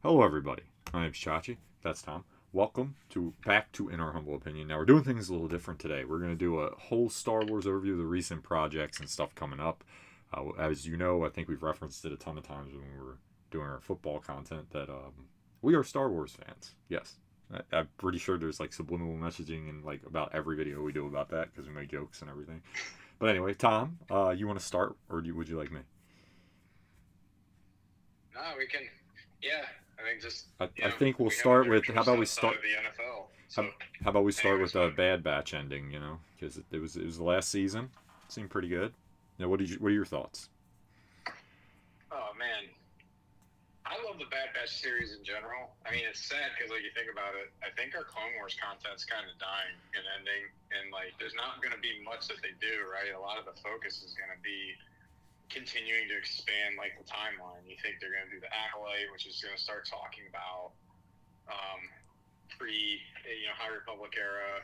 Hello, everybody. My name's Chachi. That's Tom. Welcome back to In Our Humble Opinion. Now we're doing things a little different today. We're going to do a whole Star Wars overview of the recent projects and stuff coming up. As you know, I think we've referenced it a ton of times when we were doing our football content that we are Star Wars fans. Yes, I'm pretty sure there's like subliminal messaging in like about every video we do about that because we make jokes and everything. But anyway, Tom, you want to start, or would you like me? No, we can. Yeah, I think just I think we'll we haven't start been with how endorsed about we outside start of the NFL. So, How, how about we start with anyways, the man. Bad Batch ending? Because it was the last season. It seemed pretty good. What are your thoughts? Oh man, I love the Bad Batch series in general. I mean, it's sad because like you think about it, I think our Clone Wars content's kind of dying and ending, and like there's not going to be much that they do, right? A lot of the focus is going to be continuing to expand like the timeline. You think they're going to do the Acolyte, which is going to start talking about um, High Republic era,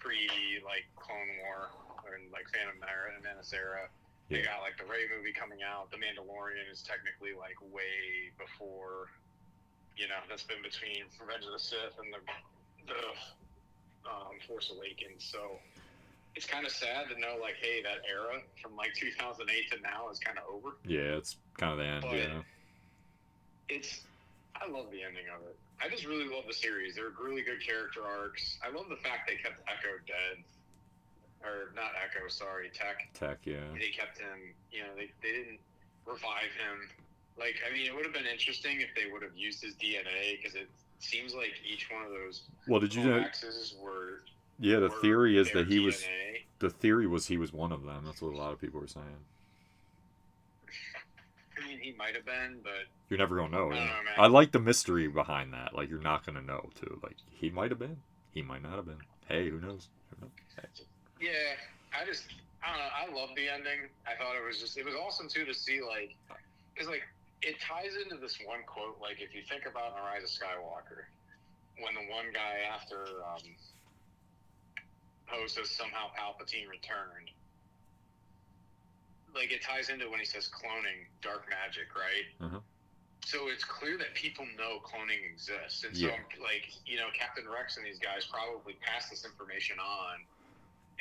pre like Clone War or like Phantom Menace era. They Yeah, got like the Ray movie coming out. The Mandalorian is technically like way before. That's been between Revenge of the Sith and the Force Awakens. So it's kind of sad to know like, hey, that era from like 2008 to now is kind of over. yeah, it's kind of the end. But Yeah, it's I love the ending of it. I just really love the series. They're really good character arcs. I love the fact they kept Echo dead, or not Echo, sorry, Tech. Tech. Yeah. They kept him. They didn't revive him. Like, I mean, it would have been interesting if they would have used his DNA because it seems like each one of those Well, did you know? Lomaxes Yeah, the were theory is their that he was. DNA. The theory was he was one of them. That's what a lot of people were saying. I mean, he might have been, but You're never gonna know. I don't Yeah, know, I man. like the mystery behind that. Like you're not gonna know too. Like he might have been. He might not have been. Hey, who knows? Who knows? Hey. Yeah, I don't know. I love the ending. I thought it was awesome too to see like, because like it ties into this one quote. Like, if you think about the Rise of Skywalker, when the one guy after Poe says somehow Palpatine returned, like it ties into when he says cloning, dark magic, right? Uh-huh. So it's clear that people know cloning exists, and so Yeah. like Captain Rex and these guys probably pass this information on,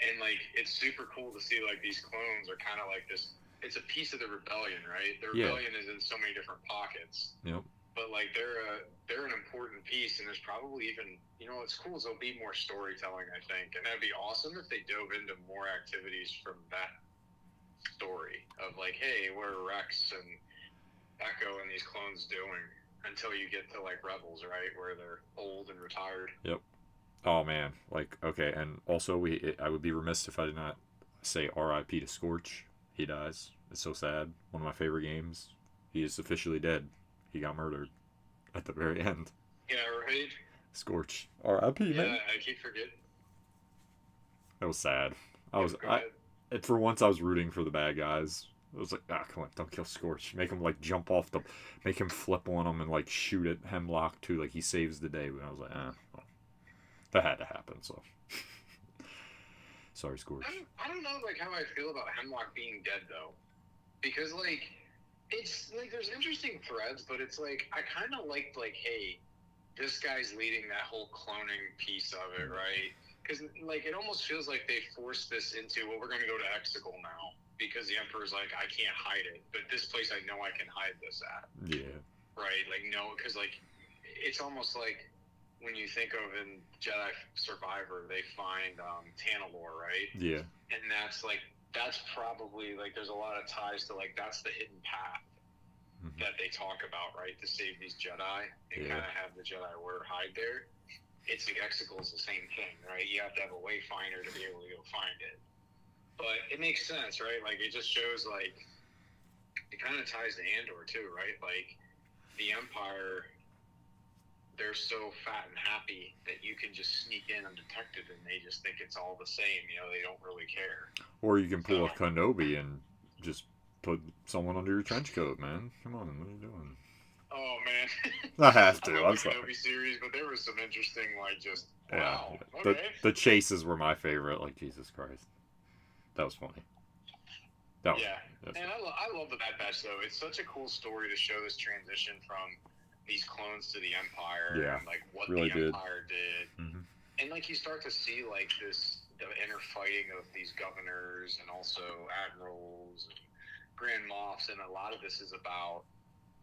and like it's super cool to see like these clones are kind of like this. It's a piece of the rebellion, right? The Yeah. rebellion is in so many different pockets, Yep. but like they're an important piece, and there's probably even what's cool is there'll be more storytelling, I think, and that'd be awesome if they dove into more activities from that story of like, hey, what are Rex and Echo and these clones doing until you get to like Rebels, right, where they're old and retired. Yep. Oh man, like okay, and also I would be remiss if I did not say R.I.P. to Scorch. He dies. It's so sad. One of my favorite games. He is officially dead. He got murdered at the very end. Yeah, right. Scorch. R.I.P. Yeah, Man. I keep forgetting. That was sad. I Yep, was go I. ahead. For once, I was rooting for the bad guys. I was like, come on, don't kill Scorch. Make him like jump off the, make him flip on him and like shoot at Hemlock too. Like he saves the day. But I was like, well, that had to happen. So sorry, Scorch. I don't know like how I feel about Hemlock being dead though, because like it's like there's interesting threads, but it's like I kind of liked like, hey, this guy's leading that whole cloning piece of it, right? Because like it almost feels like they forced this into, well, we're going to go to Exegol now because the Emperor's like, I can't hide it, but this place I know I can hide this at, Yeah. right? Like no, because like it's almost like when you think of in Jedi Survivor, they find Tanalor, right? Yeah. And that's probably like there's a lot of ties to like that's the hidden path Mm-hmm. that they talk about, right? To save these Jedi and Yeah. kind of have the Jedi Order hide there. It's the Exegol is the same thing, right? You have to have a wayfinder to be able to go find it. But it makes sense, right? Like it just shows like it kind of ties to Andor too, right? Like the Empire, they're so fat and happy that you can just sneak in undetected and they just think it's all the same. They don't really care. Or you can So, pull a Kenobi and just put someone under your trench coat, man. Come on, what are you doing? oh man, I have I to. love I'm the sorry. Kenobi series, but there was some interesting, like, just Yeah. wow, The okay, the chases were my favorite. Like Jesus Christ, that was funny. That was yeah. that's And I love the Bad Batch though. It's such a cool story to show this transition from these clones to the Empire, Yeah, and like what really the did. Empire did, Mm-hmm. and like you start to see like the inner fighting of these governors and also admirals and grand moffs, and a lot of this is about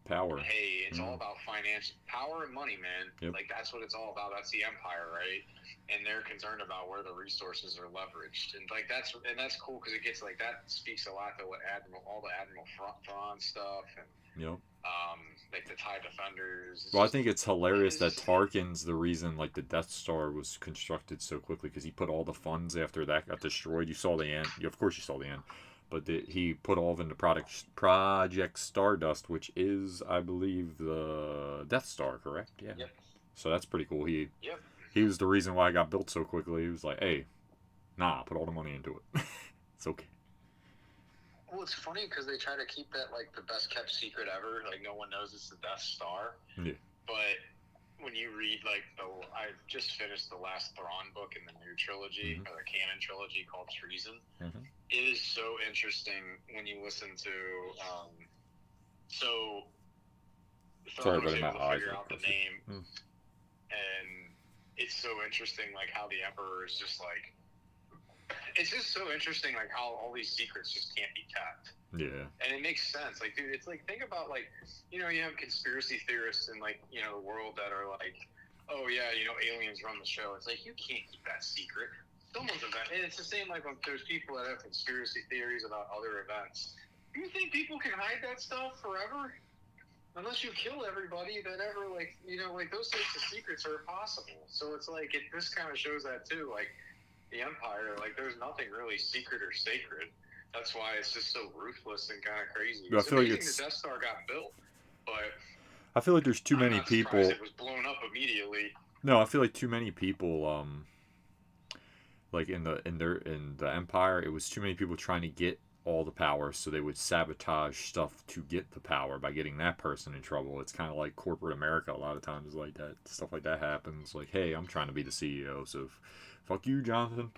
Power. hey, it's all about financial power and money, man. Yep. Like that's what it's all about. That's the Empire, right? And they're concerned about where the resources are leveraged, and like that's cool because it gets like that speaks a lot to what all the Admiral Thrawn stuff and Yep. like the TIE Defenders. Well, I think it's hilarious that Tarkin's the reason like the Death Star was constructed so quickly because he put all the funds after that got destroyed. You saw the end. Of course, you saw the end. But he put all of into Project Stardust, which is, I believe, the Death Star, correct? Yeah. Yep. So that's pretty cool. He Yep. He was the reason why I got built so quickly. He was like, hey, nah, put all the money into it. It's okay. Well, it's funny because they try to keep that like the best kept secret ever. Like no one knows it's the Death Star. Yeah. But when you read like I've just finished the last Thrawn book in the new trilogy or the canon trilogy called Treason. It is so interesting when you listen to so Thrawn was able to figure out the name, and it's so interesting like how the Emperor is just like it's just so interesting like how all these secrets just can't be kept. Yeah. And it makes sense. Like, dude, it's like, think about, like, you know, you have conspiracy theorists in, like, you know, the world that are like, oh, yeah, you know, aliens run the show. It's like, you can't keep that secret. Someone's event. And it's the same, like, when there's people that have conspiracy theories about other events. Do you think people can hide that stuff forever? Unless you kill everybody that ever, like, you know, like, those types of secrets are impossible. So it's like, this kind of shows that, too. Like, the Empire, like, there's nothing really secret or sacred. That's why it's just so ruthless and kind of crazy. I feel like the Death Star got built, but I feel like there's too many people. It was blown up immediately. No, I feel like too many people. Like in the Empire, it was too many people trying to get all the power, so they would sabotage stuff to get the power by getting that person in trouble. It's kind of like corporate America. A lot of times, like that stuff like that happens. Like, hey, I'm trying to be the CEO, so fuck you, Jonathan.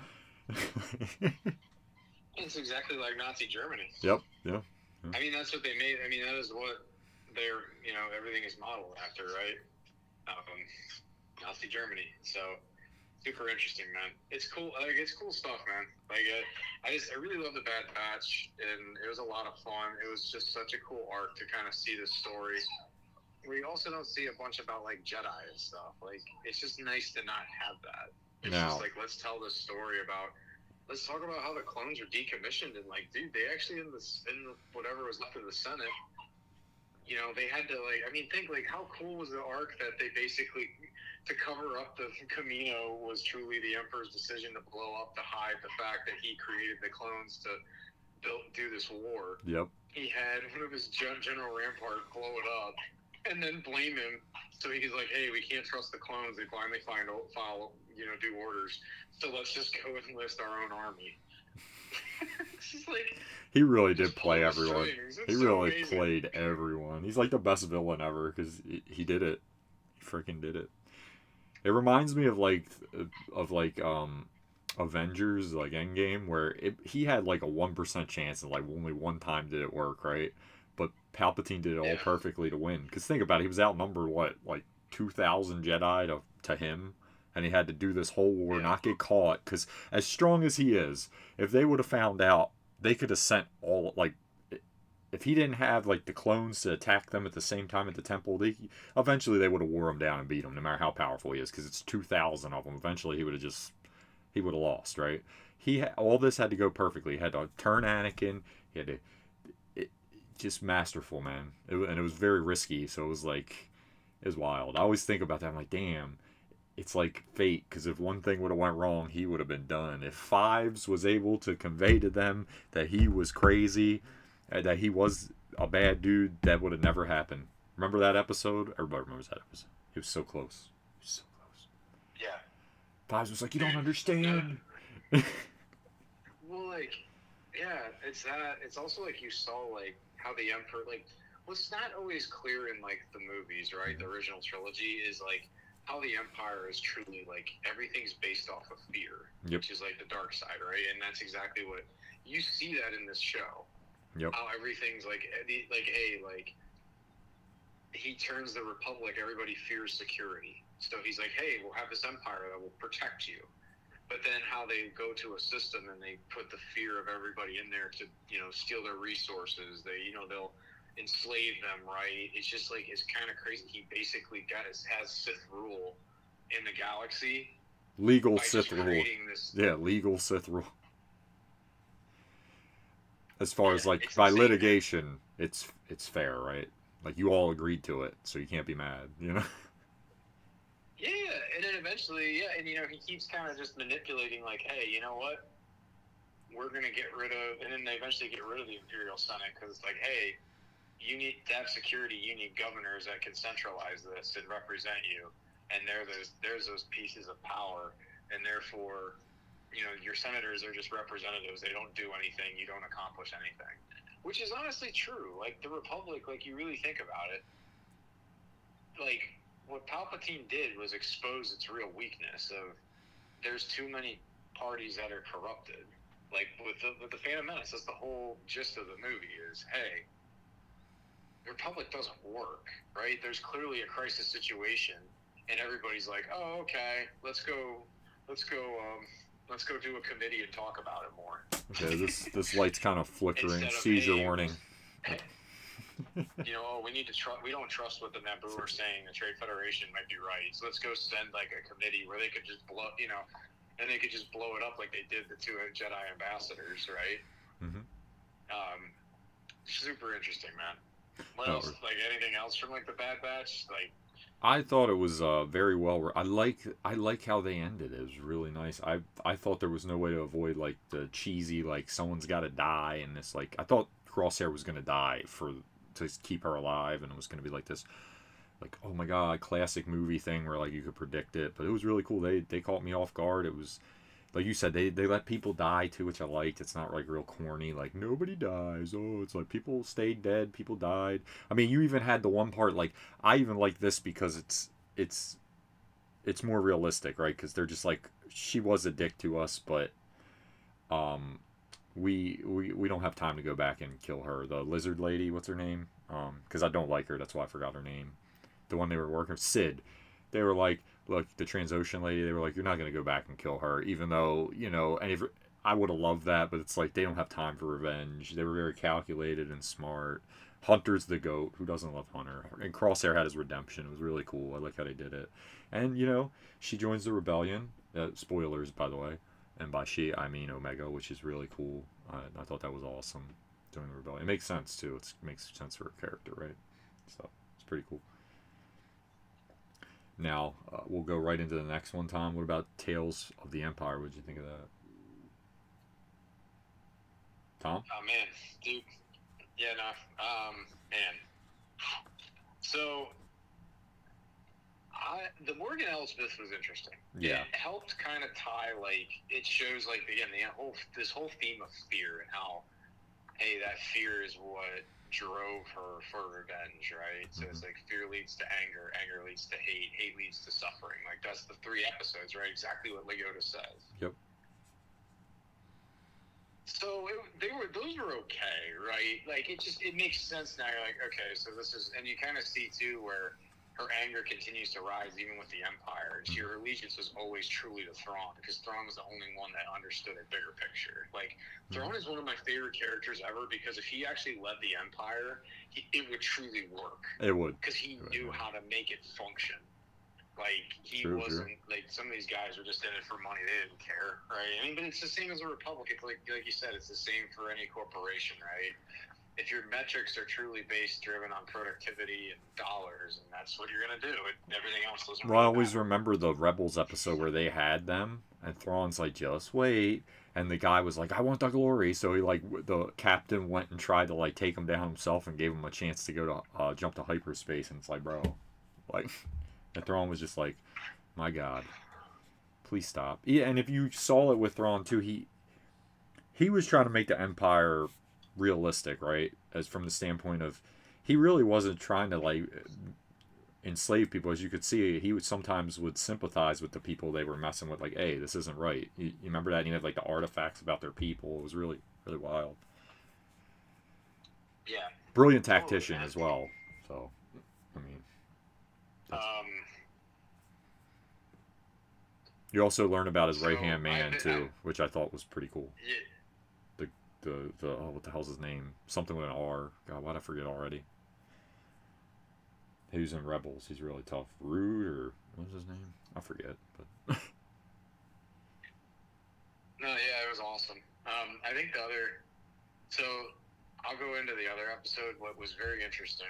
It's exactly like Nazi Germany. Yep. Yeah. I mean, that's what they made. I mean, that is what they're, you know, everything is modeled after, right? Nazi Germany. So, super interesting, man. It's cool. Like, it's cool stuff, man. Like, I really love the Bad Batch, and it was a lot of fun. It was just such a cool arc to kind of see this story. We also don't see a bunch about, like, Jedi and stuff. Like, it's just nice to not have that. It's just like, let's tell this story about... Let's talk about how the clones are decommissioned and like, dude, they actually in the whatever was left of the Senate, you know, they had to like, I mean, think like how cool was the arc that they basically to cover up the Camino was truly the Emperor's decision to blow up to hide the fact that he created the clones to do this war. Yep. He had one of his General Rampart blow it up and then blame him. So he's like, hey, we can't trust the clones. They blindly follow, you know, do orders. So let's just go enlist our own army. It's just like, he really did play everyone. He really amazing. Played everyone. He's like the best villain ever because he did it. He freaking did it. It reminds me of Avengers, like Endgame, where he had like a 1% chance and like only one time did it work, right? But Palpatine did it all perfectly to win. Because think about it, he was outnumbered, what, like 2,000 Jedi to him? And he had to do this whole war, not get caught. Because as strong as he is, if they would have found out, they could have sent all, like, if he didn't have, like, the clones to attack them at the same time at the temple, eventually they would have wore him down and beat him, no matter how powerful he is. Because it's 2,000 of them. Eventually he would have lost, right? All this had to go perfectly. He had to turn Anakin. He had to... just masterful, man. And it was very risky, so it was like... It was wild. I always think about that. I'm like, damn... It's like fate, because if one thing would have went wrong, he would have been done. If Fives was able to convey to them that he was crazy, that he was a bad dude, that would have never happened. Remember that episode? Everybody remembers that episode. He was so close. He was so close. Yeah. Fives was like, you don't understand. Well, like, yeah, it's that. It's also like you saw, like, how the Emperor, like, what's not always clear in, like, the movies, right? The original trilogy is, like, how the Empire is truly like everything's based off of fear, which is like the dark side, right? And that's exactly what you see that in this show. Yep. How everything's like he turns the Republic, everybody fears security. So he's like, hey, we'll have this empire that will protect you. But then how they go to a system and they put the fear of everybody in there to, steal their resources. They'll enslave them, right? It's just like, it's kind of crazy. He basically has Sith rule in the galaxy. Legal Sith rule. Yeah, legal Sith rule. As far as like by litigation, it's fair, right? Like you all agreed to it, so you can't be mad, Yeah, and then eventually, and he keeps kind of just manipulating, like, hey, you know what? We're gonna get rid of, and then they eventually get rid of the Imperial Senate because it's like, hey, you need to have security. You need governors that can centralize this and represent you, and there's those pieces of power, and therefore, your senators are just representatives. They don't do anything. You don't accomplish anything, which is honestly true. Like the Republic, like you really think about it, like. What Palpatine did was expose its real weakness of there's too many parties that are corrupted. Like with the Phantom Menace, that's the whole gist of the movie is, hey, the Republic doesn't work, right? There's clearly a crisis situation, and everybody's like, oh, okay, let's go do a committee and talk about it more. Okay, this light's kind of flickering. Seizure warning. We don't trust what the Naboo are saying. The Trade Federation might be right. So let's go send like a committee where they could just blow, and they could just blow it up like they did the 2 Jedi ambassadors, right? Mm-hmm. Super interesting, man. What else? Like anything else from like the Bad Batch? Like, I thought it was very well. I like how they ended. It was really nice. I thought there was no way to avoid like the cheesy like someone's got to die and this like I thought Crosshair was gonna die to keep her alive, and it was going to be like this like oh my god classic movie thing where like you could predict it, but it was really cool. They caught me off guard. It was like you said, they let people die too, which I liked. It's not like real corny like nobody dies. Oh, it's like people stayed dead, people died. I mean, you even had the one part like I even like this because it's more realistic, right? Because they're just like she was a dick to us, but we don't have time to go back and kill her. The lizard lady, what's her name? Because I don't like her. That's why I forgot her name. The one they were working with, Sid. They were like, look, the Transocean lady. They were like, you're not gonna go back and kill her, even though and if I would have loved that, but it's like they don't have time for revenge. They were very calculated and smart. Hunter's the goat. Who doesn't love Hunter? And Crosshair had his redemption. It was really cool. I like how they did it. And she joins the rebellion. Spoilers, by the way. And by she, I mean Omega, which is really cool. I thought that was awesome. Doing the rebellion. It makes sense, too. It makes sense for a character, right? So, it's pretty cool. Now, we'll go right into the next one, Tom. What about Tales of the Empire? What did you think of that? Tom? Oh, man. Dude. Yeah, no. Man. So... the Morgan Elsbeth was interesting. Yeah. It helped kind of tie, like, it shows, like, again, this whole theme of fear and how, hey, that fear is what drove her for revenge, right? So it's like fear leads to anger, anger leads to hate, hate leads to suffering. Like, that's the 3 episodes, right? Exactly what Leota says. Yep. So those were okay, right? Like, it makes sense now. You're like, okay, so this is, and you kind of see, too, where her anger continues to rise even with the Empire. And her allegiance was always truly to Thrawn, because Thrawn was the only one that understood a bigger picture. Like, Thrawn is one of my favorite characters ever, because if he actually led the Empire, it would truly work. It would. Because he knew how to make it function. Like, he wasn't, like, some of these guys were just in it for money. They didn't care, right? I mean, but it's the same as a Republic. It's like you said, it's the same for any corporation, right? If your metrics are truly driven on productivity and dollars, and that's what you're going to do, everything else doesn't really I always matter. remember the Rebels episode where they had them, and Thrawn's like, just wait. And the guy was like, I want the glory. So he, like, the captain went and tried to, like, take him down himself and gave him a chance to go to jump to hyperspace. And it's like, bro, like, and Thrawn was just like, my God, please stop. Yeah, and if you saw it with Thrawn, too, he was trying to make the Empire realistic, right? As from the standpoint of he really wasn't trying to like enslave people. As you could see, he sometimes would sympathize with the people they were messing with, like, hey, this isn't right. You remember that? And you have like the artifacts about their people. It was really, really wild. Yeah. Brilliant tactician as well. So I mean, You also learn about his So right hand I, man too, which I thought was pretty cool. yeah, The the oh, what the hell's his name? Something with an R. God, why'd I forget already? He was in Rebels. He's really tough. Rude or what's his name? I forget. But no, yeah, it was awesome. I think the other, so I'll go into the other episode. What was very interesting,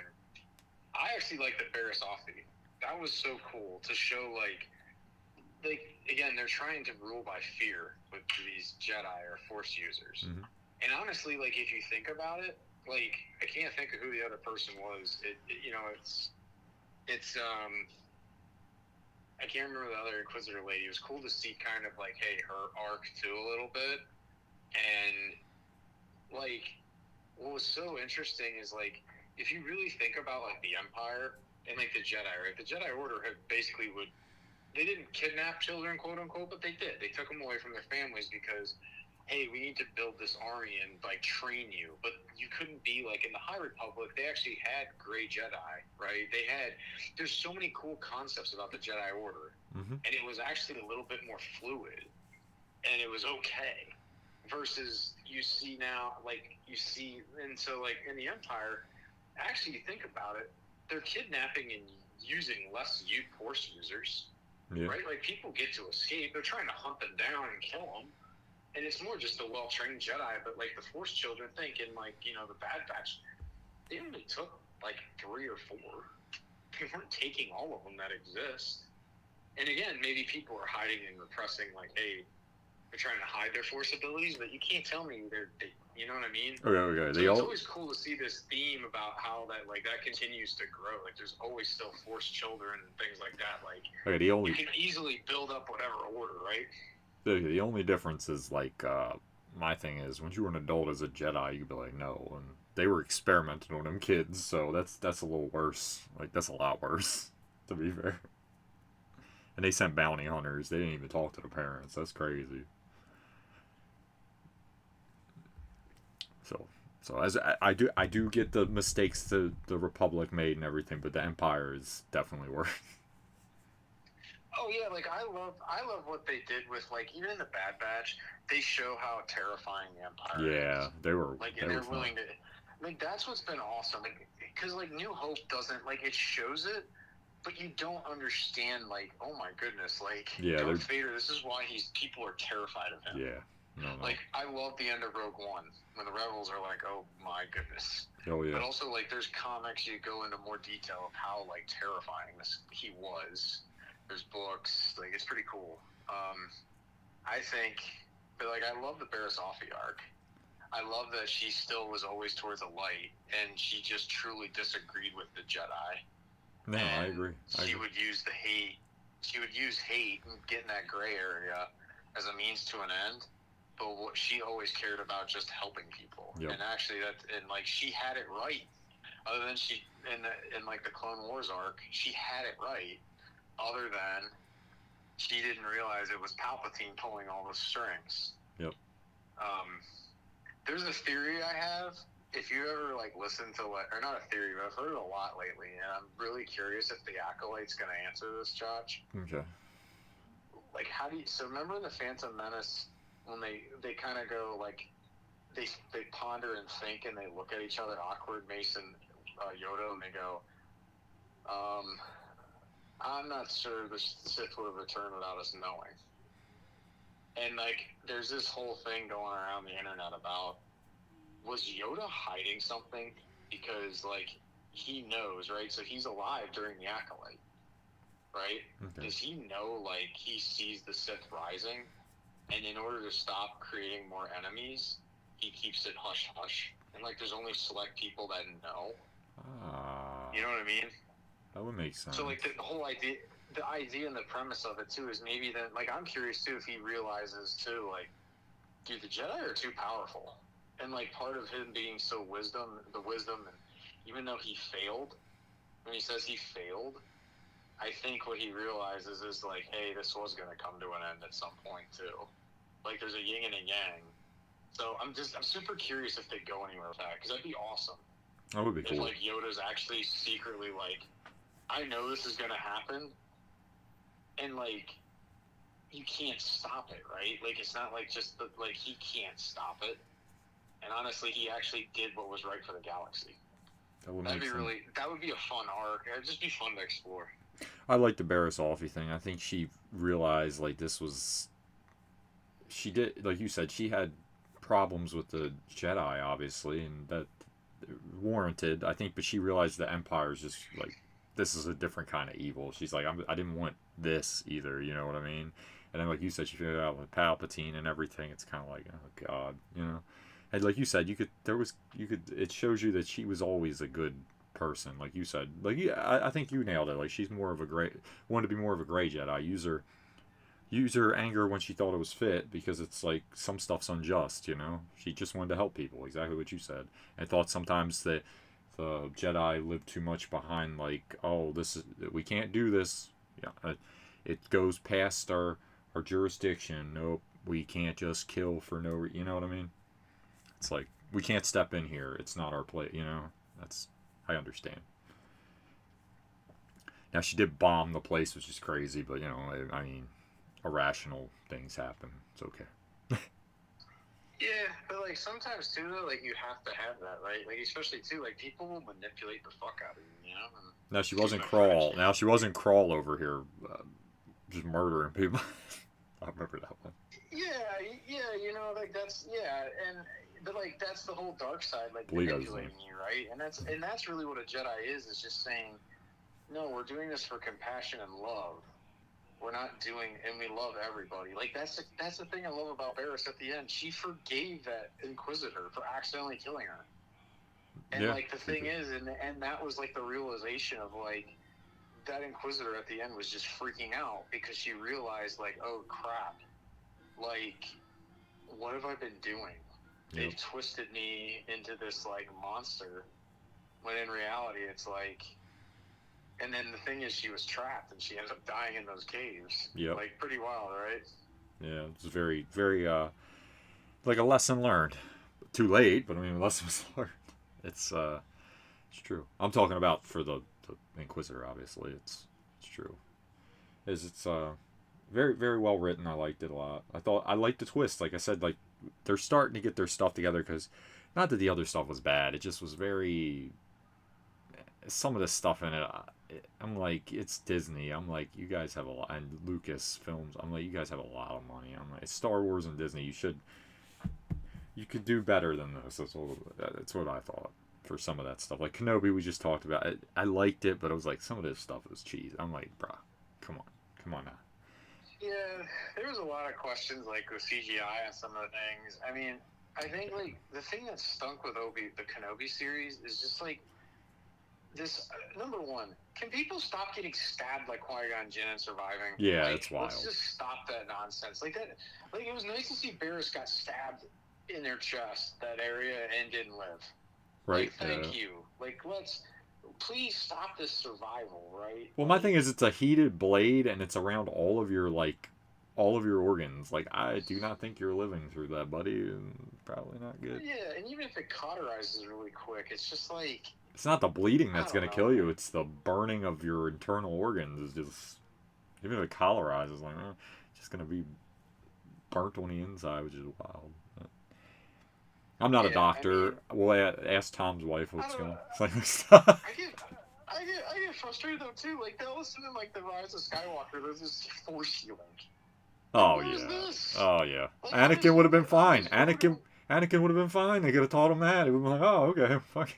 I actually like the Barasafi. That was so cool to show again, they're trying to rule by fear with these Jedi or Force users. mm-hmm. And honestly, if you think about it, I can't think of who the other person was. It's I can't remember the other Inquisitor lady. It was cool to see kind of hey, her arc too a little bit. And what was so interesting is if you really think about the Empire and the Jedi, right? The Jedi Order had basically they didn't kidnap children, quote unquote, but they did. They took them away from their families because, hey, we need to build this army and train you. But you couldn't be in the High Republic. They actually had gray Jedi, right? There's so many cool concepts about the Jedi Order, Mm-hmm. and it was actually a little bit more fluid, and it was okay. Versus you see now, and so in the Empire, actually, you think about it, they're kidnapping and using less Force users. Yeah. Right? People get to escape. They're trying to hunt them down and kill them. And it's more just a well-trained Jedi. But, the Force children think in, the Bad Batch, they only took, 3 or 4. They weren't taking all of them that exist. And, again, maybe people are hiding and repressing, hey, they're trying to hide their Force abilities. But you can't tell me you know what I mean? Okay. So it's always cool to see this theme about how that continues to grow. There's always still Force children and things like that. Okay, you can easily build up whatever order, right? the only difference is my thing is when you were an adult as a Jedi, you'd be like no, and they were experimenting on them kids, so that's a little worse. That's a lot worse, to be fair. And they sent bounty hunters. They didn't even talk to the parents. That's crazy. So as I do get the mistakes the Republic made and everything, but the Empire is definitely worse. Oh yeah, I love what they did with even in the Bad Batch, they show how terrifying the Empire Yeah, is. they were. And they're willing to. That's what's been awesome. Because New Hope doesn't it shows it, but you don't understand oh my goodness, yeah, Darth Vader. This is why people are terrified of him. Yeah. No. I love the end of Rogue One when the rebels are oh my goodness. Oh yeah. But also there's comics you go into more detail of how terrifying he was. There's books, it's pretty cool. I think, but I love the Barasafi arc. I love that she still was always towards the light, and she just truly disagreed with the Jedi. No, I agree. She would use the hate. She would use hate and get in that gray area as a means to an end. But what she always cared about just helping people. Yep. And actually, she had it right. Other than in the Clone Wars arc, she had it right. Other than she didn't realize it was Palpatine pulling all the strings. Yep. There's a theory I have. If you ever listen to or not a theory, but I've heard it a lot lately, and I'm really curious if the Acolyte's going to answer this, Josh. Okay. How do you? So remember in the Phantom Menace when they kind of go they ponder and think and they look at each other awkward, Mace and Yoda, and they go, I'm not sure the Sith would have returned without us knowing. And there's this whole thing going around the internet about, was Yoda hiding something? Because he knows, right? So he's alive during the Acolyte, right? Okay. Does he know he sees the Sith rising, and in order to stop creating more enemies, he keeps it hush hush, and there's only select people that know. You know what I mean? That would make sense. So the whole idea, the idea and the premise of it too is maybe that I'm curious too if he realizes too dude, the Jedi are too powerful, and part of him being so the wisdom, and even though he failed, when he says he failed, I think what he realizes is hey, this was going to come to an end at some point too. There's a yin and a yang. So I'm super curious if they go anywhere with that, because that'd be awesome. That would be cool. If Yoda's actually secretly I know this is gonna happen, and like you can't stop it, right? Like it's not like just like he can't stop it. And honestly, he actually did what was right for the galaxy. That would be a fun arc. It'd just be fun to explore. I like the Barriss Offee thing. I think she realized like this was. She did, like you said, she had problems with the Jedi, obviously, and that warranted, I think. But she realized the Empire's just like this is a different kind of evil. She's like, I didn't want this either. You know what I mean? And then, like you said, she figured out with Palpatine and everything. It's kind of like, oh God, you know. And like you said, it shows you that she was always a good person. Like you said, like yeah, I think you nailed it. Like she's more of a gray, wanted to be more of a gray Jedi. Use her anger when she thought it was fit, because it's like some stuff's unjust, you know. She just wanted to help people, exactly what you said, and thought sometimes that the Jedi lived too much behind, like, oh, this is, we can't do this. Yeah, it goes past our jurisdiction. Nope, we can't just kill for no, you know what I mean? It's like we can't step in here. It's not our place, you know. That's, I understand. Now she did bomb the place, which is crazy, but you know, I mean, irrational things happen. It's okay. Yeah, but like sometimes too, though, like you have to have that, right? Like especially too, like people will manipulate the fuck out of you, you know. And Now she wasn't crawl. Now she wasn't crawl over here, just murdering people. I remember that one. Yeah, you know, like that's and but like that's the whole dark side, like Bleedo's manipulating you, right? And that's really what a Jedi is just saying, no, we're doing this for compassion and love. We're not doing, and we love everybody. Like that's the thing I love about Barriss at the end. She forgave that Inquisitor for accidentally killing her. And yeah, like the thing is, and that was like the realization of like that Inquisitor at the end was just freaking out because she realized like, oh crap, like what have I been doing? They've twisted me into this like monster, when in reality it's like. And then the thing is, she was trapped, and she ends up dying in those caves. Yep. Like, pretty wild, right? Yeah, it's very, very, like a lesson learned. Too late, but I mean, a lesson was learned. It's true. I'm talking about for the Inquisitor, obviously. It's true. It's very, very well written. I liked it a lot. I liked the twist. Like I said, like they're starting to get their stuff together, because not that the other stuff was bad. It just was very. Some of the stuff in it, I'm like, it's Disney. I'm like, you guys have a lot, and Lucas Films. I'm like, you guys have a lot of money. I'm like, it's Star Wars and Disney. You could do better than this. That's what I thought for some of that stuff. Like Kenobi, we just talked about. I liked it, but it was like some of this stuff was cheese. I'm like, bruh, come on now. Yeah, there was a lot of questions like with CGI and some of the things. I mean, I think like the thing that stunk with the Kenobi series is just like. This number one, can people stop getting stabbed like Qui-Gon Jinn and surviving? Yeah, like, it's wild. Let's just stop that nonsense. Like that. Like it was nice to see Barriss got stabbed in their chest, that area, and didn't live. Right. Like, thank you. Like please stop this survival, right? Well, my thing is, it's a heated blade, and it's around all of your organs. Like, I do not think you're living through that, buddy. Probably not good. Yeah, and even if it cauterizes really quick, it's just like. It's not the bleeding that's going to kill you. It's the burning of your internal organs. Is just, even if it cauterizes, like, it's just going to be burnt on the inside, which is wild. I'm not a doctor. I mean, we'll ask Tom's wife what's going on. I get frustrated though too. Like they'll listen to like the Rise of Skywalker. There's this force healing. Oh yeah. Oh yeah. Like, Anakin would have been fine. Anakin would have been fine. They could have taught him that. He would have been like, oh okay, fuck.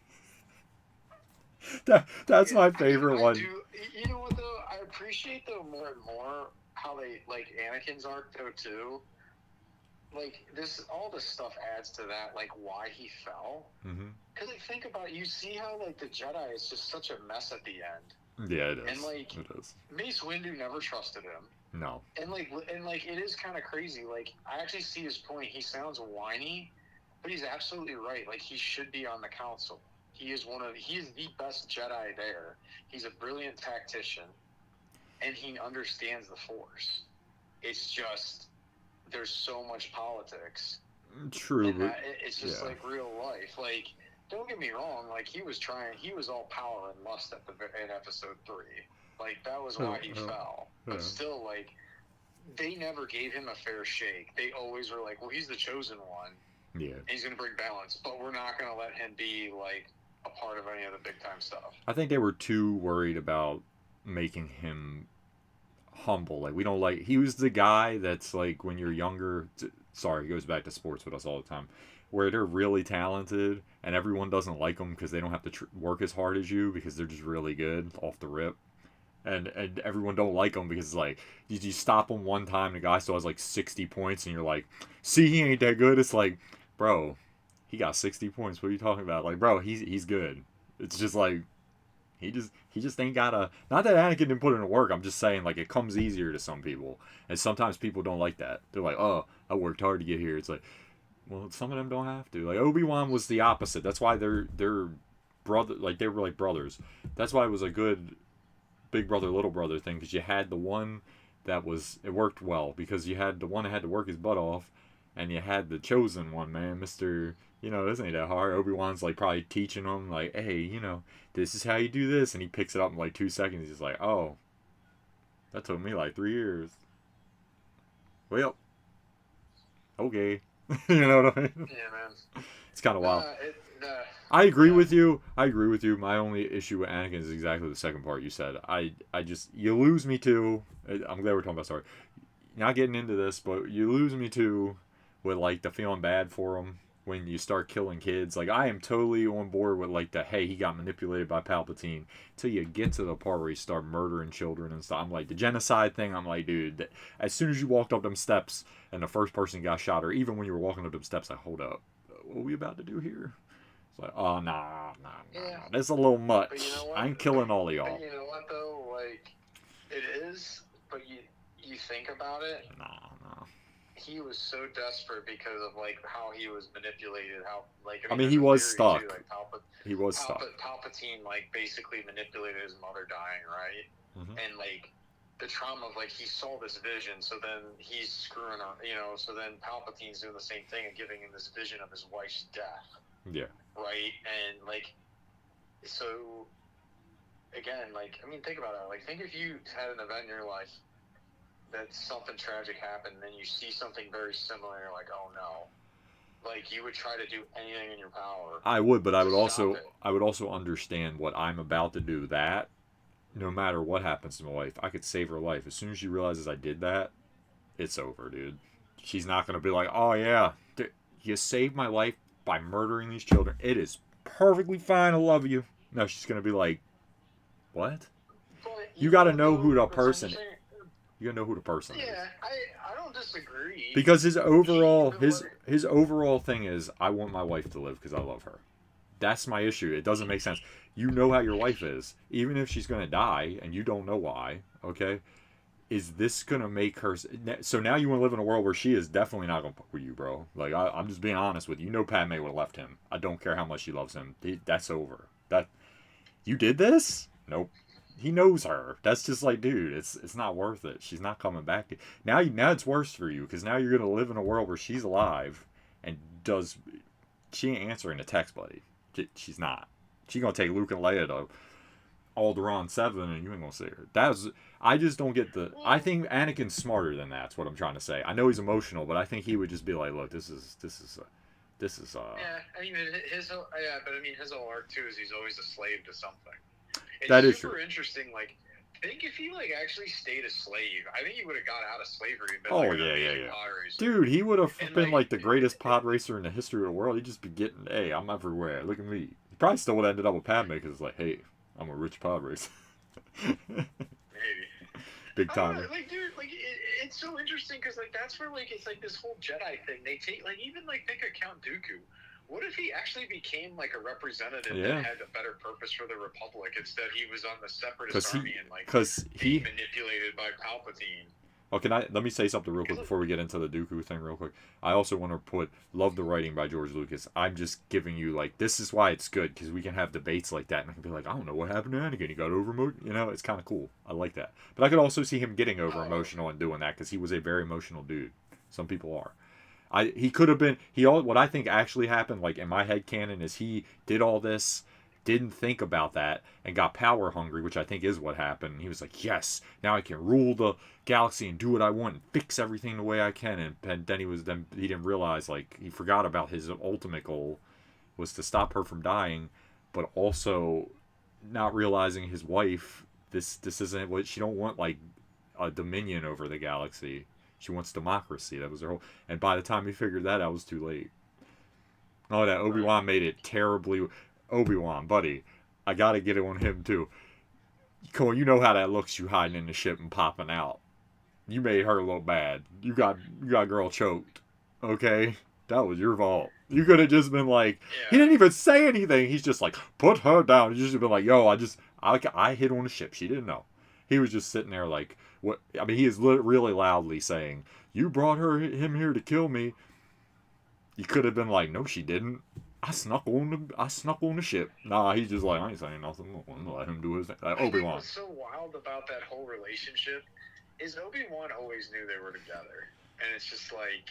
That's my favorite one. You know what though? I appreciate though more and more how they like Anakin's arc though too. Like all this stuff adds to that, like why he fell. Because like think about it, you see how like the Jedi is just such a mess at the end. Yeah, it is. And like it is. Mace Windu never trusted him. No. And like it is kind of crazy. Like I actually see his point. He sounds whiny, but he's absolutely right. Like he should be on the council. He is the best Jedi there. He's a brilliant tactician, and he understands the Force. It's just there's so much politics. True. It's just like real life. Like don't get me wrong. Like he was trying. He was all power and lust in episode 3. Like that was why he fell. But still, like they never gave him a fair shake. They always were like, well, he's the chosen one. Yeah. And he's gonna bring balance, but we're not gonna let him be like a part of any of the big time stuff. I think they were too worried about making him humble. Like we don't like. He was the guy that's like when you're younger. Sorry, he goes back to sports with us all the time, where they're really talented and everyone doesn't like them because they don't have to work as hard as you because they're just really good off the rip. And everyone don't like him because it's like you stop him one time, the guy still has like 60 points, and you're like, see, he ain't that good. It's like, bro, he got 60 points. What are you talking about? Like, bro, he's good. It's just like he just ain't gotta. Not that Anakin didn't put in the work. I'm just saying like it comes easier to some people, and sometimes people don't like that. They're like, oh, I worked hard to get here. It's like, well, some of them don't have to. Like Obi-Wan was the opposite. That's why they're brother. Like they were like brothers. That's why it was a good big brother little brother thing, because you had the one that was, it worked well because you had the one that had to work his butt off, and you had the chosen one, man, Mr. This ain't that hard. Obi-Wan's like probably teaching him like, hey, this is how you do this, and he picks it up in like 2 seconds. He's like, oh, that took me like 3 years. Well, okay. You know what I mean? Yeah, man. It's kind of wild. I agree with you. My only issue with Anakin is exactly the second part you said. I just, you lose me too. I'm glad we're talking about Star Wars. Not getting into this, but you lose me too with like the feeling bad for him when you start killing kids. Like I am totally on board with like the, hey, he got manipulated by Palpatine, till you get to the part where you start murdering children and stuff. I'm like the genocide thing. I'm like, dude, as soon as you walked up them steps and the first person got shot, or even when you were walking up them steps, like, hold up, what are we about to do here? Like, oh, nah. That's a little much. You know I'm killing all of y'all. But you know what, though? Like, it is, but you think about it. Nah. He was so desperate because of, like, how he was manipulated. How, like, I mean he was stuck. Too, like, he was stuck. Palpatine, like, basically manipulated his mother dying, right? Mm-hmm. And, like, the trauma of, like, he saw this vision, so then he's screwing up, so then Palpatine's doing the same thing and giving him this vision of his wife's death. Yeah. Right? And, like, so, again, like, I mean, think about it. Like, think if you had an event in your life that something tragic happened, and then you see something very similar, and you're like, oh, no. Like, you would try to do anything in your power. I would, but I would also understand what I'm about to do, that no matter what happens to my wife, I could save her life. As soon as she realizes I did that, it's over, dude. She's not going to be like, oh, yeah, you saved my life by murdering these children. It is perfectly fine. I love you. No, she's going to be like, what? But you got to know who the person is. You got to know who the person is. Yeah, I don't disagree. Because his overall thing is, I want my wife to live because I love her. That's my issue. It doesn't make sense. You know how your wife is. Even if she's going to die and you don't know why, okay? Is this going to make her... So now you want to live in a world where she is definitely not going to fuck with you, bro. Like, I'm just being honest with you. You know Padme would have left him. I don't care how much she loves him. That's over. You did this? Nope. He knows her. That's just like, dude, it's not worth it. She's not coming back. Now it's worse for you, because now you're going to live in a world where she's alive and she ain't answering a text, buddy. She's not. She's going to take Luke and Leia to Alderaan 7, and you ain't going to see her. I just don't get I think Anakin's smarter than that. That's what I'm trying to say. I know he's emotional, but I think he would just be like, look, this is Yeah, I mean, his whole arc too is he's always a slave to something. It's super interesting. Like, I think if he like actually stayed a slave, I think he would have got out of slavery and been amazing pod racer. Dude, he would have been like the greatest pod racer in the history of the world. He'd just be getting, hey, I'm everywhere. Look at me. He probably still would have ended up with Padme because it's like, hey, I'm a rich pod racer. Maybe. Big time. Like, dude, like it's so interesting because like that's where like it's like this whole Jedi thing. They take like even like think of Count Dooku. What if he actually became like a representative that had a better purpose for the Republic instead he was on the Separatist army and like being manipulated by Palpatine? Oh, let me say something real quick before we get into the Dooku thing real quick. I also want to love the writing by George Lucas. I'm just giving you like, this is why it's good, because we can have debates like that and I can be like, I don't know what happened to Anakin. He got over it's kind of cool. I like that. But I could also see him getting over emotional and doing that, because he was a very emotional dude. Some people are. He could have been he all what I think actually happened, like in my head canon, is he did all this, didn't think about that, and got power hungry, which I think is what happened. He was like, yes, now I can rule the galaxy and do what I want and fix everything the way I can. And then he didn't realize, like, he forgot about his ultimate goal was to stop her from dying, but also not realizing his wife. This isn't what she don't want, like a dominion over the galaxy. She wants democracy. That was her whole. And by the time he figured that out, it was too late. Oh, that Obi-Wan made it terribly. Obi-Wan, buddy, I gotta get it on him too. Come on, you know how that looks. You hiding in the ship and popping out. You made her look bad. You got girl choked. Okay, that was your fault. You could have just been like, he Yeah. didn't even say anything. He's just like, put her down. You just been like, yo, I hit on the ship. She didn't know. He was just sitting there like, what? I mean, he is really loudly saying, you brought him here to kill me. You could have been like, no, she didn't. I snuck on the ship. Nah, he's just like, I ain't saying nothing. I'm gonna let him do his thing. Like, I think Obi-Wan. what's so wild about that whole relationship is Obi-Wan always knew they were together. And it's just like,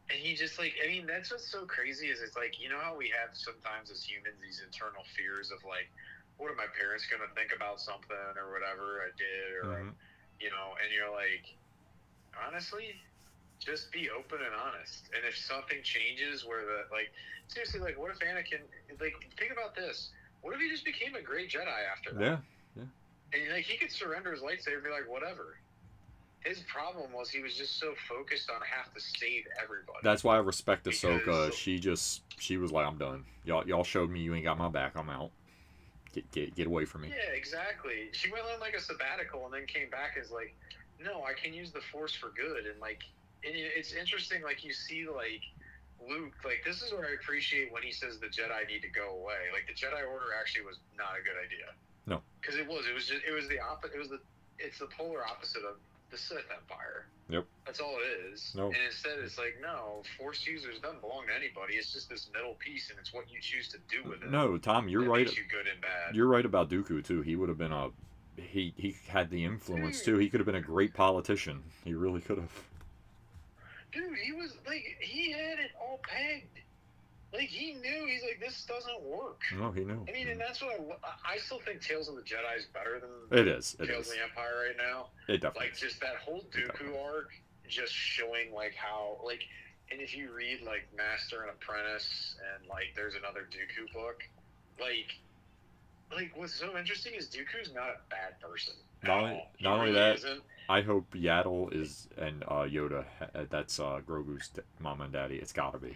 and he just like, I mean, that's what's so crazy is it's like, you know how we have sometimes as humans these internal fears of like, what are my parents going to think about something or whatever I did or, you know, and you're like, honestly, just be open and honest. And if something changes where like, seriously, like, what if Anakin, like, think about this. What if he just became a great Jedi after that? Yeah. And like he could surrender his lightsaber and be like, whatever. His problem was he was just so focused on have to save everybody. That's why I respect Ahsoka. Because- She was like, I'm done. Y'all showed me you ain't got my back. I'm out. Get away from me. Yeah, exactly. She went on like a sabbatical and then came back as like, no, I can use the Force for good. And like, and it's interesting. Like you see, like Luke. Like this is where I appreciate when he says the Jedi need to go away. Like the Jedi Order actually was not a good idea. No. Because it was the opposite. It's the polar opposite of the Sith Empire. Yep. That's all it is. No. And instead, it's like, no, Force users doesn't belong to anybody. It's just this middle piece, and it's what you choose to do with it. No, Tom, you're that right. Makes you good and bad. You're right about Dooku too. He would have been a. He had the influence too. He could have been a great politician. He really could have. Dude, he was like, he had it all pegged. Like he knew. He's like, this doesn't work. No, he knew. I mean, and that's what I still think Tales of the Jedi is better than It is. Tales of the Empire right now. It definitely. Like just that whole Dooku arc, just showing like how like, and if you read like Master and Apprentice and like there's another Dooku book, like what's so interesting is Dooku's not a bad person. Not only that, I hope Yaddle is and Yoda. That's Grogu's mom and daddy. It's gotta be.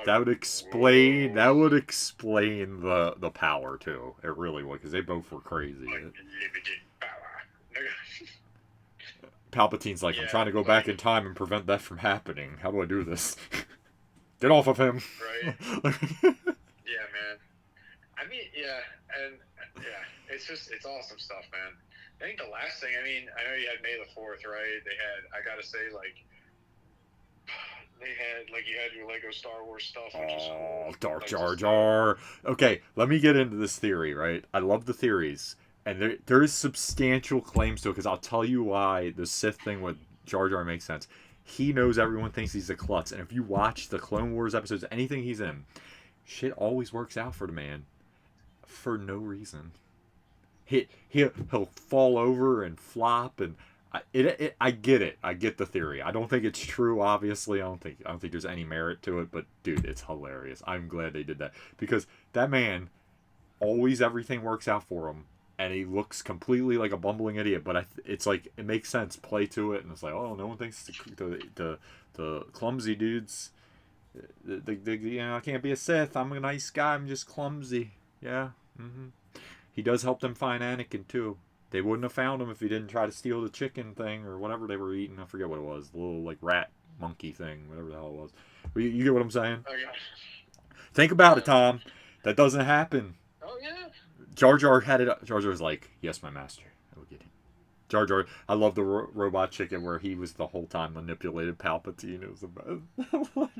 That would explain. That would explain the power too. It really would, because they both were crazy. Unlimited power. Palpatine's like, I'm trying to go back in time and prevent that from happening. How do I do this? Get off of him. Right. Yeah, man. I mean, yeah, and yeah, it's awesome stuff, man. I think the last thing, I mean, I know you had May the 4th, right? They had, I gotta say, like, you had your Lego Star Wars stuff, which is cool. Dark Jar Jar. Okay, let me get into this theory, right? I love the theories, and there is substantial claims to it, because I'll tell you why the Sith thing with Jar Jar makes sense. He knows everyone thinks he's a klutz, and if you watch the Clone Wars episodes, anything he's in, shit always works out for the man. For no reason. He'll fall over and flop, and I get it. I get the theory. I don't think it's true. Obviously, I don't think there's any merit to it. But dude, it's hilarious. I'm glad they did that, because that man always everything works out for him, and he looks completely like a bumbling idiot. But it's like it makes sense. Play to it, and it's like, oh, no one thinks the clumsy dudes. I can't be a Sith. I'm a nice guy. I'm just clumsy. Yeah. Mm-hmm. He does help them find Anakin too. They wouldn't have found him if he didn't try to steal the chicken thing or whatever they were eating. I forget what it was. The little like rat monkey thing, whatever the hell it was. You get what I'm saying? Oh yeah. Think about it, Tom. That doesn't happen. Oh yeah. Jar Jar had it. Jar Jar's like, yes, my master. I will get him. Jar Jar. I love the robot chicken where he was the whole time manipulated Palpatine. It was the best.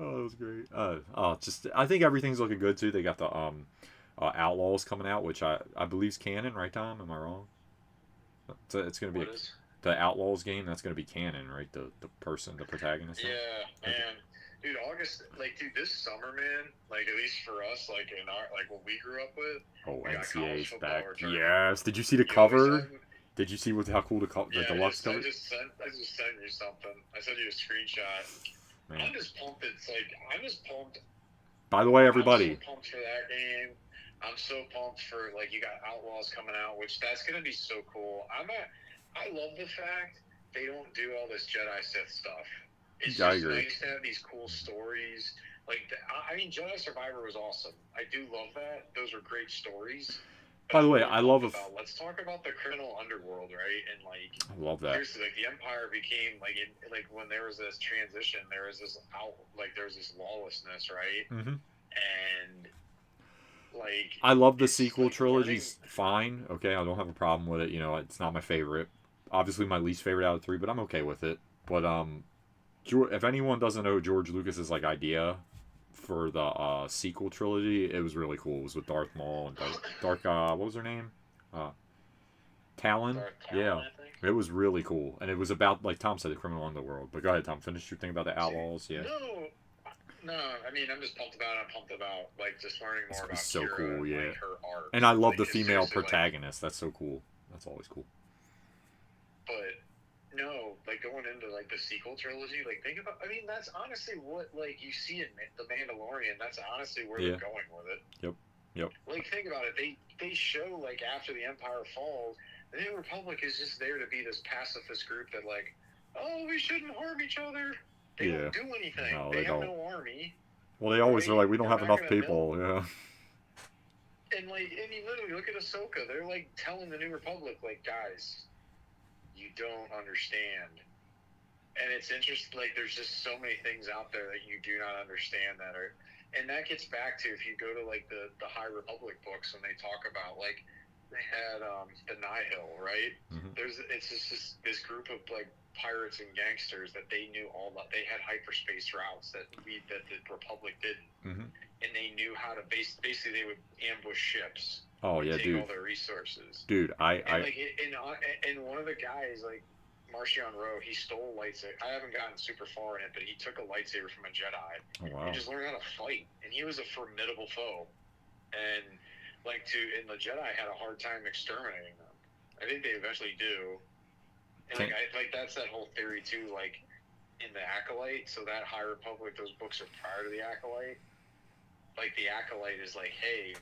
Oh, that was great. I think everything's looking good too. They got the Outlaws coming out, which I believe is canon, right, Tom? Am I wrong? So it's gonna be. the Outlaws game, that's gonna be canon, right? The protagonist. Yeah, Okay. man. Dude, August, like, dude, this summer, man, like, at least for us, like, in our, like, what we grew up with, Oh, we got college NCAA's football back. returning. Yes. Did you see the You always cover? have, Did you see how cool the yeah, deluxe cover? I just sent you something. I sent you a screenshot. Man. I'm just pumped. It's like, I'm just pumped. By the way, I'm everybody. so pumped for that game. I'm so pumped for, like, you got Outlaws coming out, which that's going to be so cool. I love the fact they don't do all this Jedi Sith stuff. It's I just agree. nice to have these cool stories. Like, I mean, Jedi Survivor was awesome. I do love that. Those are great stories. But By the I'm way, really I love pumped about, let's talk about the criminal underworld, right? And, like, I love that. seriously, like, the Empire became, like, like, when there was this transition, there was this lawlessness, right? Mm-hmm. And, like, I love the it's, sequel like, trilogy's fine. Okay, I don't have a problem with it. You know, it's not my favorite. Obviously, my least favorite out of 3, but I'm okay with it. But if anyone doesn't know George Lucas's like idea for the sequel trilogy, it was really cool. It was with Darth Maul and Dark. What was her name? Talon. Darth Talon, Yeah, I think. it was really cool, and it was about, like Tom said, the criminal underworld. But go ahead, Tom. Finish your thing about the Outlaws. Yeah. No, I mean, I'm just pumped about it. I'm pumped about, like, just learning more about It's so Kira cool, and, yeah. like, her art. And I love like, the it's female seriously, like, protagonist. That's so cool. That's always cool. but no, like, going into, like, the sequel trilogy, like, think about, I mean, that's honestly what, like, you see in The Mandalorian. That's honestly where they're going with it. Yep. Like, think about it. They show, like, after the Empire falls, the New Republic is just there to be this pacifist group that, like, oh, we shouldn't harm each other. They don't do anything. No, they have don't. no army. Well, they always are like, we don't They're have not enough gonna people. Yeah. And, like, and you literally look at Ahsoka. They're, like, telling the New Republic, like, guys, you don't understand. And it's interesting, like, there's just so many things out there that you do not understand that are, and that gets back to, if you go to, like, the High Republic books, when they talk about, like, they had the Nihil, right? Mm-hmm. It's just this group of, like, pirates and gangsters that they knew all about. They had hyperspace routes that the Republic didn't. Mm-hmm. And they knew how to basically they would ambush ships. Oh yeah, take dude. all their resources. Dude, and one of the guys, like Marcion Rowe, he stole a lightsaber. I haven't gotten super far in it, but he took a lightsaber from a Jedi. Oh, wow. And just learned how to fight. And he was a formidable foe. And the Jedi had a hard time exterminating them. I think they eventually do. And that's that whole theory too. Like in the Acolyte, so that High Republic, those books are prior to the Acolyte. Like the Acolyte is like, hey,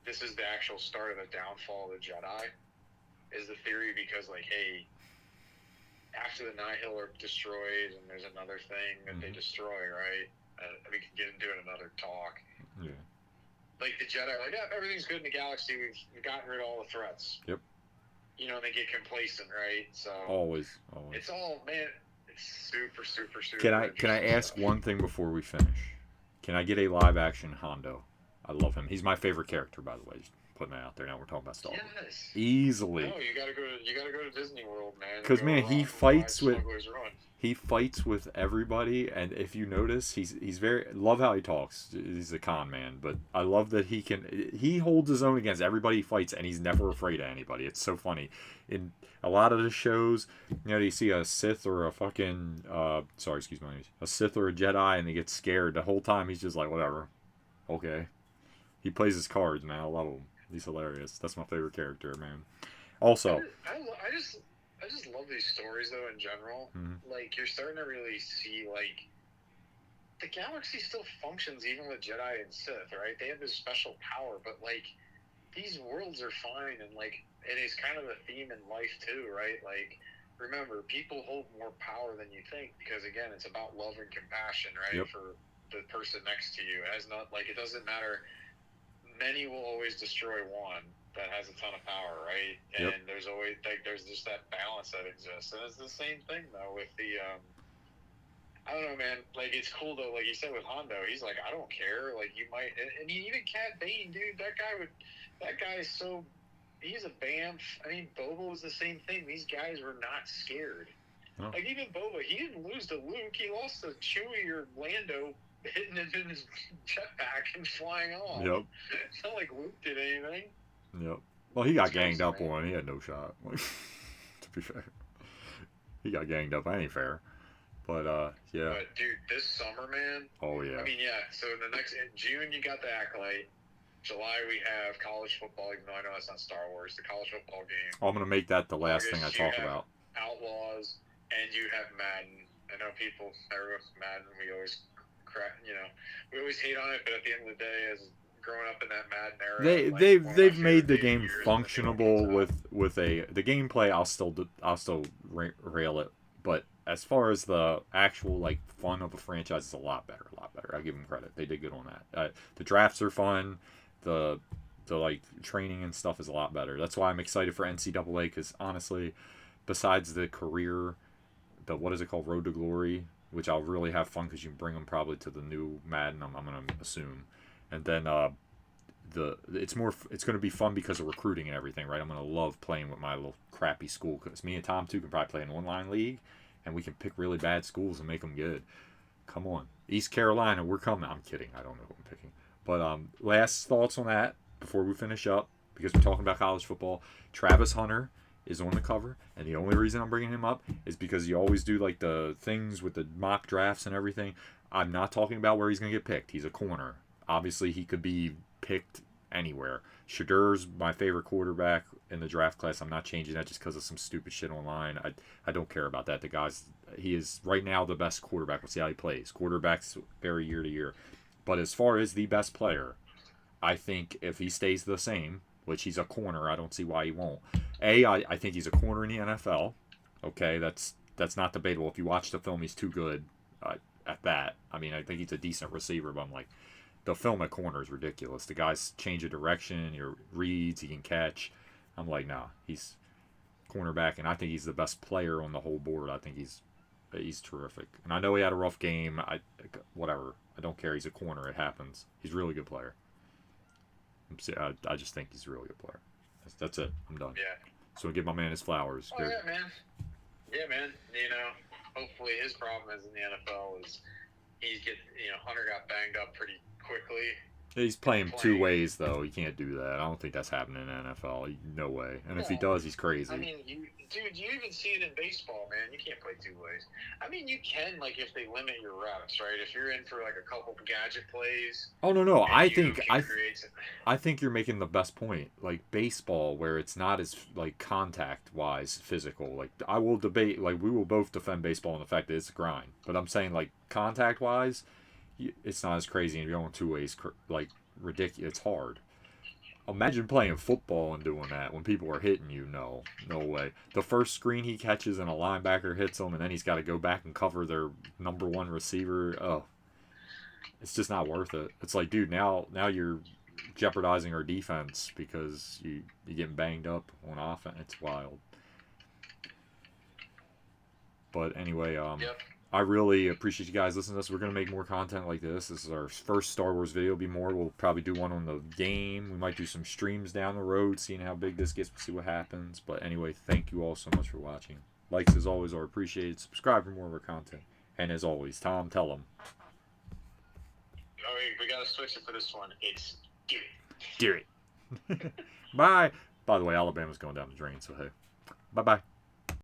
this is the actual start of the downfall of the Jedi. Is the theory, because like, hey, after the Nihil are destroyed, and there's another thing that they destroy, right? We can get into it in another talk. Yeah. Like the Jedi are like, yeah, everything's good in the galaxy. We've gotten rid of all the threats. Yep. You know, and they get complacent, right? So always. It's all, man. It's super, super, super. Can I ask one thing before we finish? Can I get a live action Hondo? I love him. He's my favorite character, by the way. Just putting that out there. Now we're talking about Star Wars. Yes. Easily. No, you gotta go to Disney World, man. Because man, he fights with everybody, and if you notice, he's very, love how he talks. He's a con man, but I love that he holds his own against everybody he fights, and he's never afraid of anybody. It's so funny. In a lot of the shows, you know, you see a Sith or a fucking a Sith or a Jedi, and they get scared the whole time. He's just like, whatever, okay. He plays his cards, man. I love him. He's hilarious. That's my favorite character, man. Also, I just love these stories, though, in general. Mm-hmm. Like, you're starting to really see, like, the galaxy still functions even with Jedi and Sith, right? They have this special power, but, like, these worlds are fine, and, like, it is kind of a theme in life, too, right? Like, remember, people hold more power than you think, because, again, it's about love and compassion, right? Yep. For the person next to you. It has not, like, it doesn't matter. Many will always destroy one that has a ton of power, right? Yep. And there's always, like, there's just that balance that exists. And it's the same thing, though, with the, I don't know, man. Like, it's cool, though, like you said with Hondo, he's like, I don't care. Like, you might, and even Cat Bane, dude, that guy is so, he's a Bamf. I mean, Boba was the same thing. These guys were not scared. Oh. Like, even Boba, he didn't lose to Luke. He lost to Chewie or Lando, hitting it in his jetpack and flying off. Yep. It's not like Luke did anything. Yep. Well, he got ganged up on. He had no shot. To be fair. he got ganged up any fair. But yeah. But dude, this summer, man. Oh yeah. I mean, yeah. So in June you got the Acolyte. July we have college football. Even though I know that's not Star Wars, the college football game. I'm gonna make that the last August, thing I you talk have about. Outlaws, and you have Madden. I know people, everyone's Madden. We always we always hate on it, but at the end of the day, as growing up in that Madden era, They've made the game years functionable with the gameplay. I'll still rail it, but as far as the actual like fun of a franchise, it's a lot better. I give them credit. They did good on that. The drafts are fun. The like training and stuff is a lot better. That's why I'm excited for NCAA because honestly, besides the career, the what is it called, Road to Glory, which I'll really have fun because you can bring them probably to the new Madden. I'm gonna assume, and then it's going to be fun because of recruiting and everything, right? I'm going to love playing with my little crappy school because me and Tom too can probably play an online league, and we can pick really bad schools and make them good. Come on, East Carolina, we're coming. I'm kidding. I don't know who I'm picking. But last thoughts on that before we finish up because we're talking about college football. Travis Hunter is on the cover, and the only reason I'm bringing him up is because you always do like the things with the mock drafts and everything. I'm not talking about where he's going to get picked. He's a corner. Obviously, he could be picked anywhere. Shadur's my favorite quarterback in the draft class. I'm not changing that just because of some stupid shit online. I don't care about that. He is right now the best quarterback. We'll see how he plays. Quarterbacks vary year to year. But as far as the best player, I think if he stays the same, which he's a corner, I don't see why he won't. I think he's a corner in the NFL. Okay, that's not debatable. If you watch the film, he's too good at that. I mean, I think he's a decent receiver, but I'm like, the film at corner is ridiculous. The guy's change of direction, he reads, he can catch. I'm like, nah, he's cornerback, and I think he's the best player on the whole board. I think he's terrific. And I know he had a rough game. Whatever. I don't care. He's a corner. It happens. He's a really good player. I just think he's a really good player. That's it. I'm done. Yeah. So give my man his flowers. Oh, yeah, man. Yeah, man. Hopefully his problem is in the NFL is Hunter got banged up pretty quickly. He's playing two ways, though. You can't do that. I don't think that's happening in the NFL. No way. And if he does, he's crazy. I mean, you even see it in baseball, man. You can't play two ways. I mean, you can, like, if they limit your reps, right? If you're in for, like, a couple gadget plays. Oh, no. I think you're making the best point. Like, baseball, where it's not as, like, contact-wise physical. Like, I will debate, like, we will both defend baseball in the fact that it's a grind. But I'm saying, like, contact-wise, it's not as crazy, and you're going two ways, like, ridiculous. It's hard. Imagine playing football and doing that when people are hitting you. No way. The first screen he catches and a linebacker hits him, and then he's got to go back and cover their number one receiver. Oh, it's just not worth it. It's like, dude, now you're jeopardizing our defense because you're getting banged up on offense. It's wild. But anyway, Yep. I really appreciate you guys listening to us. We're going to make more content like this. This is our first Star Wars video. Be more. We'll probably do one on the game. We might do some streams down the road, seeing how big this gets. We'll see what happens. But anyway, thank you all so much for watching. Likes, as always, are appreciated. Subscribe for more of our content. And as always, Tom, tell them. Oh, we got to switch it for this one. It's do it. Bye. By the way, Alabama's going down the drain, so hey. Bye-bye.